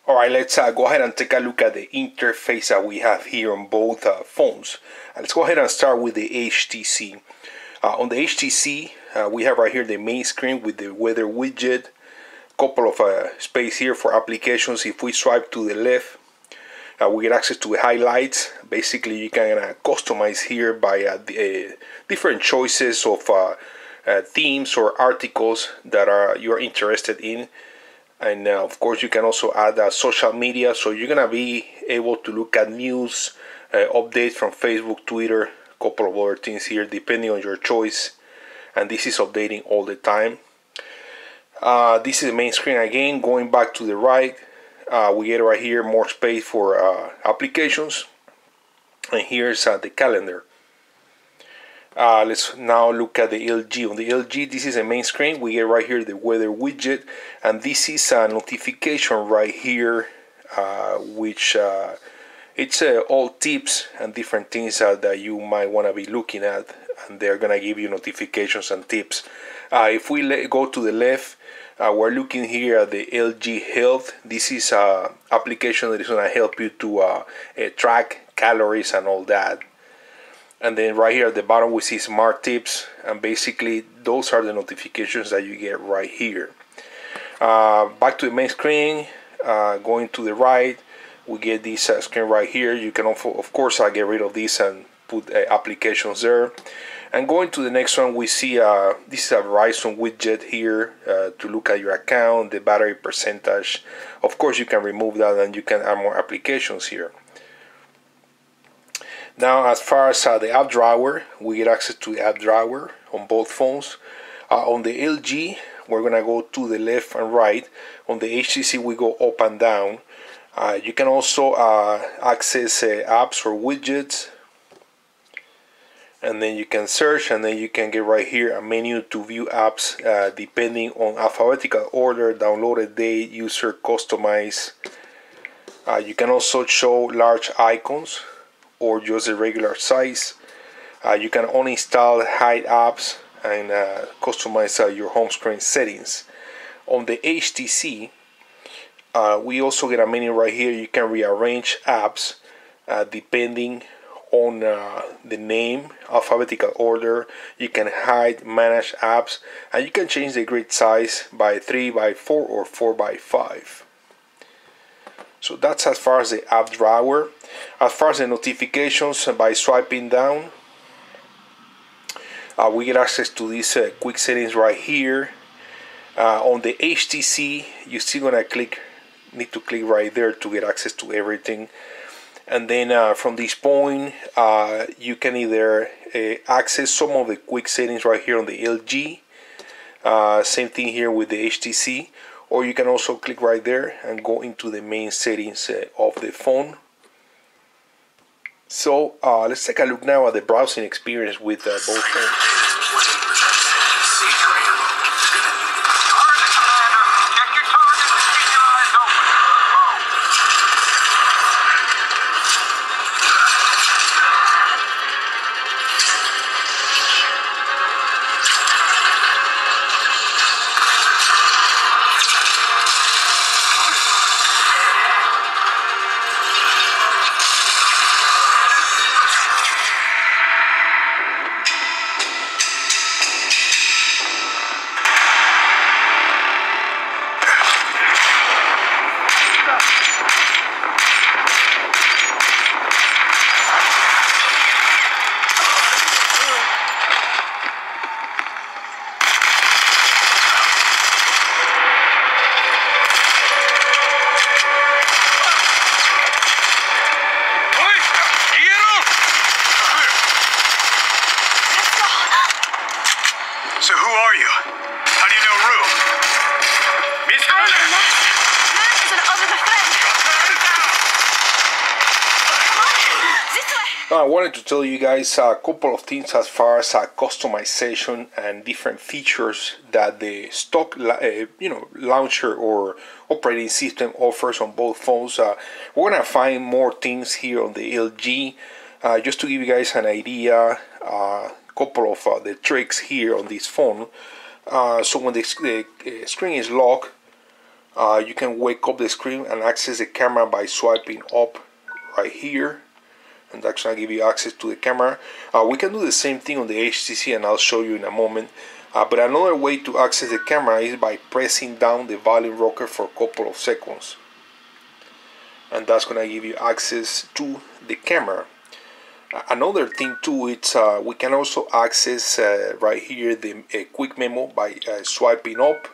Alright, let's go ahead and take a look at the interface that we have here on both phones. Let's go ahead and start with the HTC. On the HTC, we have right here the main screen with the weather widget, couple of space here for applications. If we swipe to the left, we get access to the highlights. Basically, you can customize here by different choices of themes or articles that you're interested in. And of course, you can also add social media, so you're gonna be able to look at news, updates from Facebook, Twitter, a couple of other things here depending on your choice. And this is updating all the time. This is the main screen again. Going back to the right, we get right here more space for applications, and here's the calendar. Let's now look at the LG. On the LG, this is the main screen. We get right here the weather widget, and this is a notification right here, which it's all tips and different things that you might want to be looking at, and they're gonna give you notifications and tips. If we go to the left, we're looking here at the LG Health. This is an application that is gonna help you to track calories and all that. And then right here at the bottom we see smart tips, and basically those are the notifications that you get right here. Back to the main screen, going to the right, we get this screen right here. You can also, of course, get rid of this and put applications there. And going to the next one, we see this is a Verizon widget here to look at your account, the battery percentage. Of course, you can remove that and you can add more applications here. Now, as far as the app drawer, we get access to the app drawer on both phones. On the LG, we're gonna go to the left and right. On the HTC, we go up and down. You can also access apps or widgets, and then you can search, and then you can get right here a menu to view apps depending on alphabetical order, downloaded date, user, customize. You can also show large icons or just a regular size. You can uninstall, hide apps, and customize your home screen settings. On the HTC, we also get a menu right here. You can rearrange apps depending on the name, alphabetical order. You can hide, manage apps, and you can change the grid size by 3x4 or 4x5. So that's as far as the app drawer. As far as the notifications, by swiping down, we get access to these quick settings right here. On the HTC, you're still gonna need to click right there to get access to everything. And then from this point, you can either access some of the quick settings right here on the LG. Same thing here with the HTC. Or you can also click right there and go into the main settings of the phone. So let's take a look now at the browsing experience with both phones. So who are you? How do you know Rue? I'm Max is an other friend. Come on, I wanted to tell you guys a couple of things as far as customization and different features that the stock launcher or operating system offers on both phones. We're gonna find more things here on the LG. Just to give you guys an idea, couple of the tricks here on this phone. So when the screen is locked, You can wake up the screen and access the camera by swiping up right here, and that's going to give you access to the camera. We can do the same thing on the HTC, and I'll show you in a moment. But another way to access the camera is by pressing down the volume rocker for a couple of seconds, and that's going to give you access to the camera. Another thing too, it's we can also access right here the quick memo by swiping up,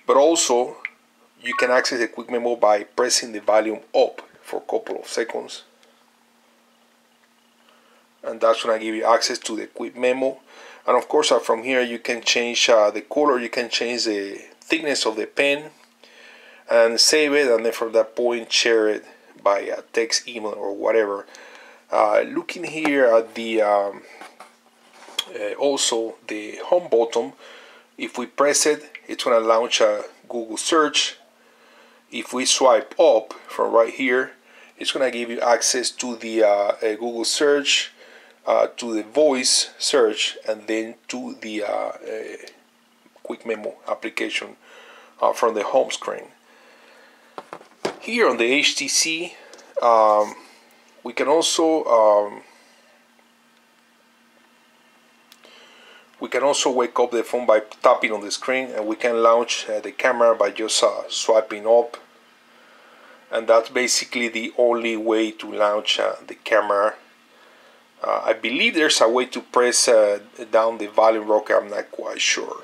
but also you can access the quick memo by pressing the volume up for a couple of seconds, and that's going to give you access to the quick memo. And of course from here you can change the color, you can change the thickness of the pen and save it, and then from that point share it by text, email, or whatever. Looking here at the also the home button, if we press it, it's going to launch a Google search. If we swipe up from right here, it's going to give you access to the Google search, to the voice search, and then to the quick memo application from the home screen. Here on the HTC, we can also wake up the phone by tapping on the screen, and we can launch the camera by just swiping up, and that's basically the only way to launch the camera. I believe there's a way to press down the volume rocker, I'm not quite sure.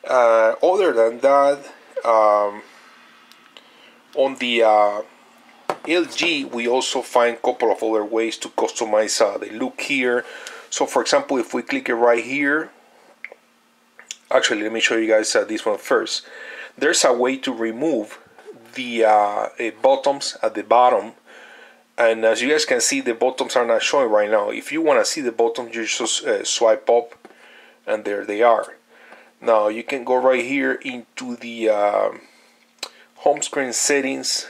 Other than that, on the LG, we also find a couple of other ways to customize the look here. So for example, if we click it right here, actually let me show you guys this one first. There's a way to remove the buttons at the bottom, and as you guys can see, the buttons are not showing right now. If you want to see the buttons, you just swipe up, and there they are. Now you can go right here into the home screen settings.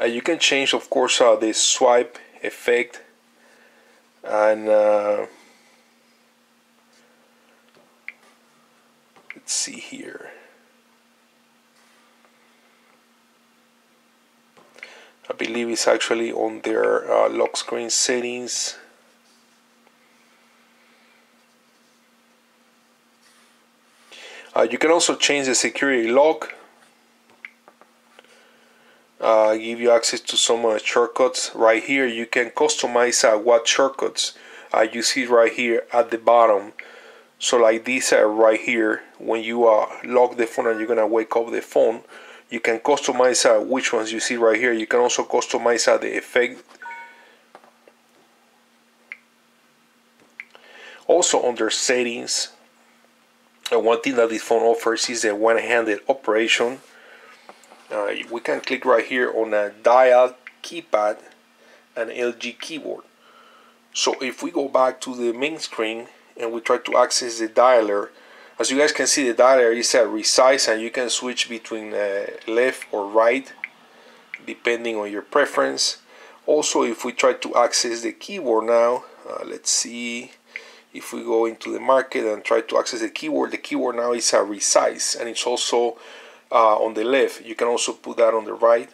You can change, of course, the swipe effect, and let's see here. I believe it's actually on their lock screen settings. You can also change the security lock. Give you access to some shortcuts. Right here you can customize what shortcuts you see right here at the bottom. So like this right here, when you lock the phone and you're gonna wake up the phone, you can customize which ones you see right here. You can also customize the effect. Also under settings, one thing that this phone offers is a one-handed operation. We can click right here on a dial, keypad, and LG keyboard. So if we go back to the main screen and we try to access the dialer, as you guys can see, the dialer is resized, and you can switch between left or right depending on your preference. Also, if we try to access the keyboard now, let's see, if we go into the market and try to access the keyboard now is resized, and it's also on the left. You can also put that on the right.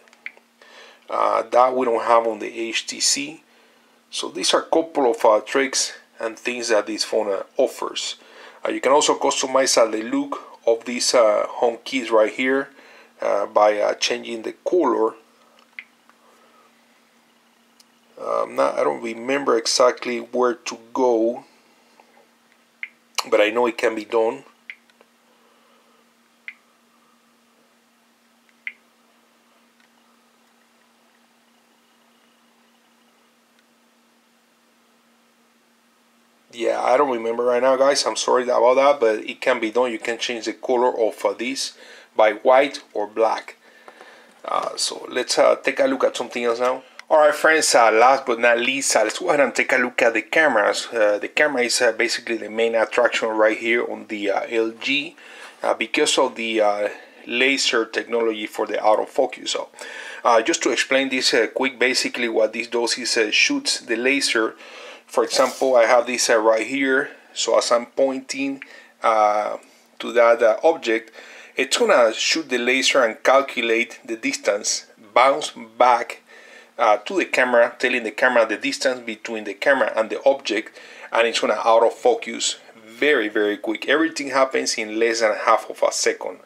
That we don't have on the HTC. So these are a couple of tricks and things that this phone offers. You can also customize the look of these home keys right here by changing the color. I don't remember exactly where to go, but I know it can be done. Yeah, I don't remember right now, guys. I'm sorry about that, but it can be done. You can change the color of this by white or black. So let's take a look at something else now. Alright friends, last but not least, let's go ahead and take a look at the cameras. The camera is basically the main attraction right here on the LG because of the laser technology for the autofocus. So just to explain this quick, basically what this does is shoots the laser. For example, I have this right here, so as I'm pointing to that object, it's gonna shoot the laser and calculate the distance, bounce back to the camera, telling the camera the distance between the camera and the object, and it's gonna autofocus very quick. Everything happens in less than half of a second.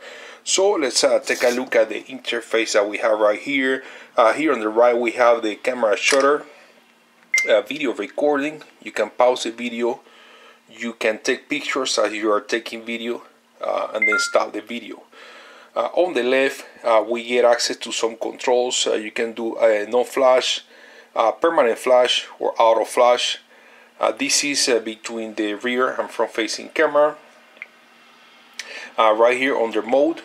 So let's take a look at the interface that we have right here. Here on the right we have the camera shutter, video recording. You can pause the video, you can take pictures as you are taking video, and then stop the video. On the left we get access to some controls. You can do no flash, permanent flash, or auto flash. This is between the rear and front facing camera. Right here under mode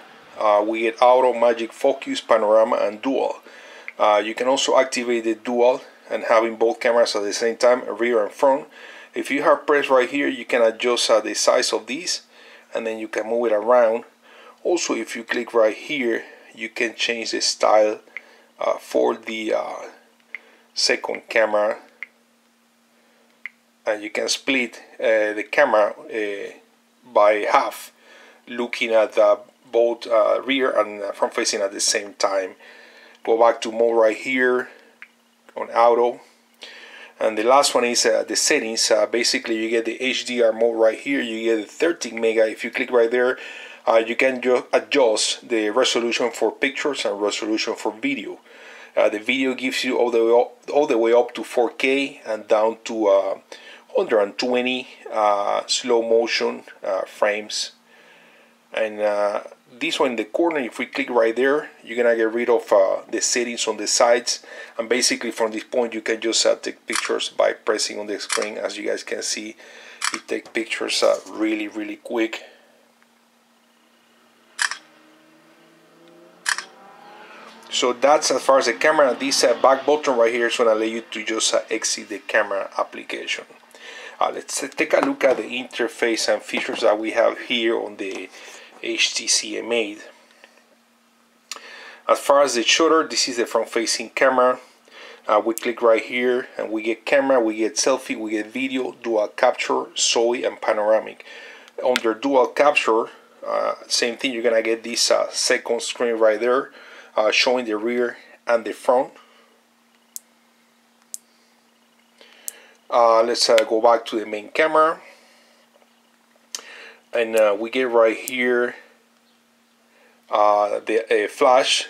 we get auto, magic, focus, panorama, and dual. You can also activate the dual and having both cameras at the same time, rear and front. If you have press right here, you can adjust the size of these, and then you can move it around. Also, if you click right here, you can change the style for the second camera, and you can split the camera by half, looking at both rear and front facing at the same time. Go back to mode right here on auto, and the last one is the settings. Basically you get the HDR mode right here. You get the 13 mega. If you click right there, you can adjust the resolution for pictures and resolution for video. The video gives you all the way up to 4K and down to 120 slow motion frames. And this one in the corner, if we click right there, you're gonna get rid of the settings on the sides, and basically from this point you can just take pictures by pressing on the screen. As you guys can see, it takes pictures really quick. So that's as far as the camera. This back button right here is gonna allow you to just exit the camera application. Let's take a look at the interface and features that we have here on the HTC M8. As far as the shutter, this is the front facing camera. We click right here and we get camera, we get selfie, we get video, dual capture, SOI, and panoramic. Under dual capture, same thing, you're gonna get this second screen right there, showing the rear and the front. Let's go back to the main camera, and we get right here the flash,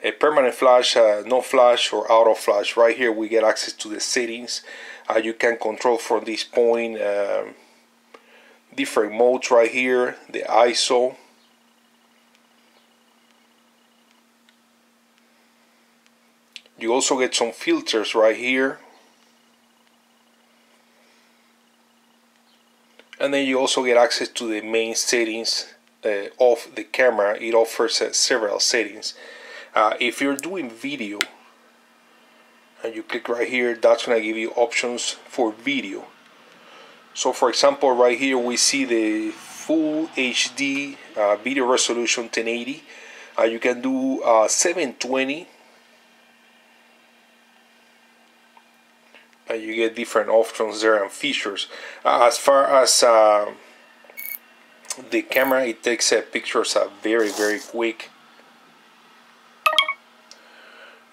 a permanent flash, no flash, or auto flash. Right here we get access to the settings. You can control from this point different modes right here, the ISO. You also get some filters right here. And then you also get access to the main settings of the camera. It offers several settings. If you're doing video and you click right here, that's going to give you options for video. So for example, right here we see the full HD video resolution 1080. You can do 720. You get different options there and features. As far as the camera, it takes pictures very quick.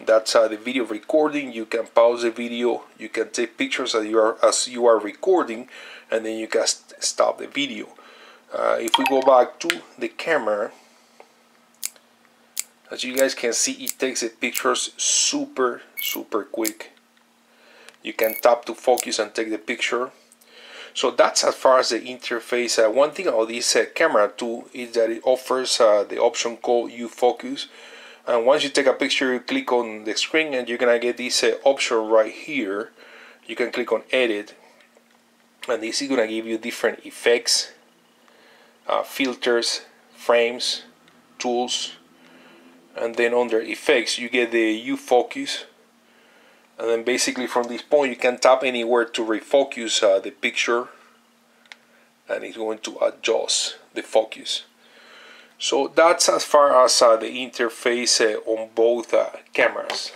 That's the video recording. You can pause the video, you can take pictures as you are recording, and then you can stop the video. If we go back to the camera, as you guys can see, it takes the pictures super quick. You can tap to focus and take the picture. So that's as far as the interface. One thing about this camera too is that it offers the option called U-Focus. And once you take a picture, you click on the screen and you're gonna get this option right here. You can click on edit, and this is gonna give you different effects, filters, frames, tools, and then under effects you get the U-Focus. And then basically from this point you can tap anywhere to refocus the picture, and it's going to adjust the focus. So that's as far as the interface on both cameras.